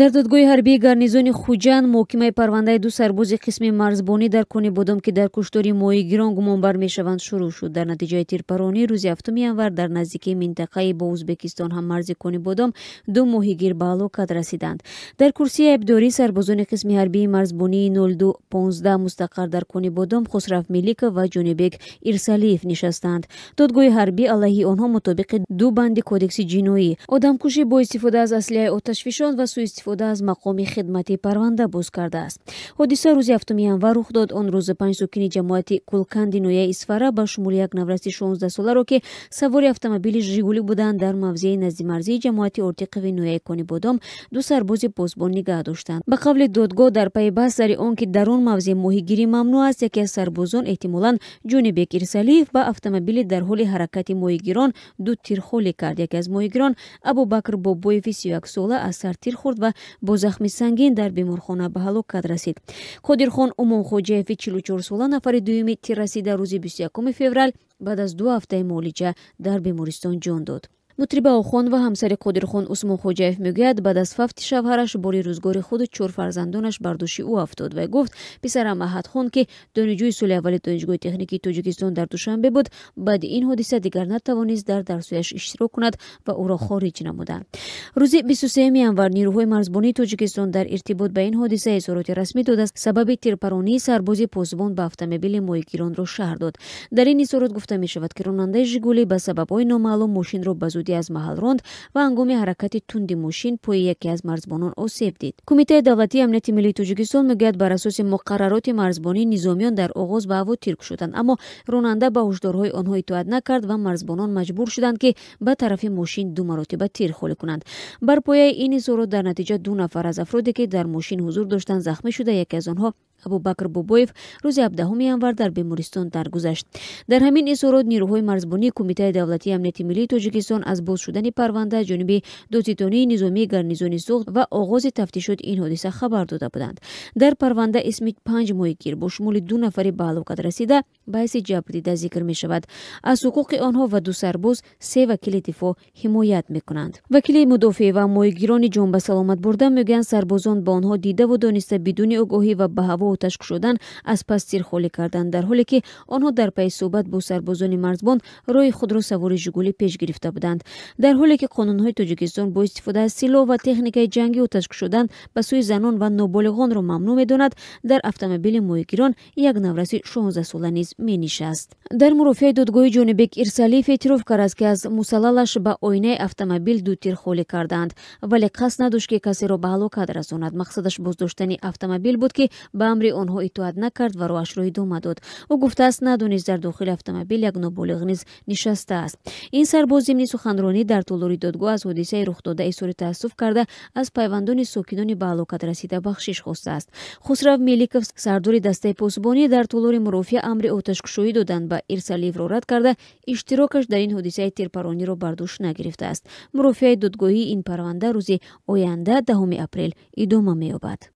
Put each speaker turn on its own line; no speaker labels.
дар додгоҳи ҳарбии гарнизони Хуҷанд муҳокимаи парвандаи ду сарбози қисми марзбонӣ дар Конибодом ки дар куштори моҳигирон гумонбар мешаванд шурӯъ шуд. дар натиҷаи тирпарронӣ рӯзи 7 январ дар наздикии минтақаи бо Узбекистон ҳаммарзи Конибодом ду моҳигир ба ҳалокат расиданд. дар курсии айбдории сарбозони қисми ҳарбии марзбонии 0215 мустақар дар Конибодом Хусрав Меликов ва ҷонибек Ирсалиев нишастанд. додгоҳи ҳарбӣ алайҳи онҳо мутобиқи ду банди кодекси ҷиноӣ одамкушӣ бо истифода аз аслиҳаи оташфишон ва суистифода аз мақоми хидмати парванда боз кардааст. ҳодиса рӯзи 7 январ рух дод. Он рӯз 5 сокини ҷамоати Кулканди ноҳияи Исфара ба шумоли як навраси 16 соларо ки савори автомобили жигулӣ буданд дар мавзеи назди марзии ҷамоати Ортиқови ноҳияи Конибодом ду сарбози посбон нигаҳ доштанд. ба қавли додгоҳ дар пайи баҳс сари он ки дар он мавзеъ моҳигирӣ мамнӯъ аст, яке аз сарбозон эҳтимолан ҷонибек Ирсалиев ба автомобили дар ҳоли ҳаракати моҳигирон ду тирхолӣ кард. яке аз моҳигирон Абубакр Бобоеви 31 сола аз сар тир хӯрд ва бо захми сангин дар беморхона ба ҳалокат расид. Қодирхон Умонхоҷаеви 44 сола нафари дуюми тиррасида рӯзи 21 феврал баъд аз 2 ҳафтаи муолиҷа дар бемористон ҷон дод. мутриба Охон ва ҳамсари Қодирхон Усмонхоҷаев мегӯяд баъд аз фавти шавҳараш бори рӯзгори худ 4 фарзандонаш бар дӯши ӯ афтод. Вай гуфт писарам Аҳадхон ки донишҷӯи соли аввали донишгоҳи техникии Тоҷикистон дар Душанбе буд, баъди ин ҳодиса дигар натавонист дар дарсҳояш иштирок кунад ва ӯро хориҷ намуданд. Рӯзи 23 январ нирӯҳои марзбонии Тоҷикистон дар иртибот ба ин ҳодиса изҳороти расмӣ дода сабаби тирпарронии сарбози посбон ба автомобили моҳигиронро шаҳр дод. дар ин изҳорот гуфта мешавад ки ронандаи жигулӣ ба сабабҳои номаълум мошинро ба зудӣ аз маҳал ронд ва ҳангоми ҳаракати тунди мошин пои яке аз марзбонон осеб дид. Кумитаи давлатии амнияти миллии Тоҷикистон мегӯяд бар асоси муқаррароти марзбонӣ низомиён дар оғоз ба ҳаво тирк шуданд, аммо ронанда ба ҳушдорҳои онҳо итоат накард ва марзбонон маҷбур шуданд ки ба тарафи мошин ду маротиба тир холӣ кунанд. бар пояи ин изҳорот дар натиҷа 2 нафар аз афроде ки дар мошин ҳузур доштанд захмӣ шуда, яке аз онҳо Абубакр Бобоев рӯзи 17 январ дар бемористон даргузашт. дар ҳамин изҳорот нирӯҳои марзбонии Кумитаи давлатии амнияти миллии Тоҷикистон аз боз шудани парванда аз ҷониби додситонии низомии гарнизони суғд ва оғози тафтишот ин ҳодиса хабар дода буданд. дар парванда исми 5 моҳигир бо шумоли 2 нафари ба ҳалокат расида ба ҳайси ҷабрдида зикр мешавад. аз ҳуқуқи онҳо ва 2 сарбоз 3 вакили дифоъ ҳимоят мекунанд. вакили мудофиъ ва моҳигирони ҷон ба саломат бурда мегӯянд сарбозон ба онҳо дида ва дониста бидуни огоҳӣ ва ба ҳаво оташ кушодан аз пас тирхолӣ карданд, дар ҳоле ки онҳо дар пайи суҳбат бо сарбозони марзбон роҳи худро савори жигулӣ пеш гирифта буданд. дар ҳоле ки қонунҳои Тоҷикистон бо истифода аз силоҳ ва техникаи ҷангӣ оташ кушодан ба сӯи занон ва ноболиғонро мамнӯъ медонад, дар автомобили моҳигирон як навраси 16 сола низ менишаст. дар мурофиаи додгоҳи ҷонибек Ирсалиев эътироф кард ки аз мусаллалаш ба оинаи автомобил ду тирхолӣ карданд, вале қасд надошт ки касеро ба ҳалокат расонад. мақсадаш боздоштани автомобил буд ки ба амри онҳо итоат накард ва роҳашро идома дод. ӯ гуфтааст надонист дар дохили автомобил як ноболиғ низ нишастааст. ин сарбоз зимни суханронӣ дар толори додгоҳ аз ҳодисаи рухдода изҳори таассуф карда аз пайвандони сокинони ба ҳалокат расида бахшиш хостааст. Хусрав Меликов сардори дастаи посбонӣ дар толори мурофиа амри оташкушоӣ додан ба Ирсалиевро рад карда иштирокаш дар ин ҳодисаи тирпаррониро бар дӯш нагирифтааст. мурофиаи додгоҳии ин парванда рӯзи оянда 10 апрел идома меёбад.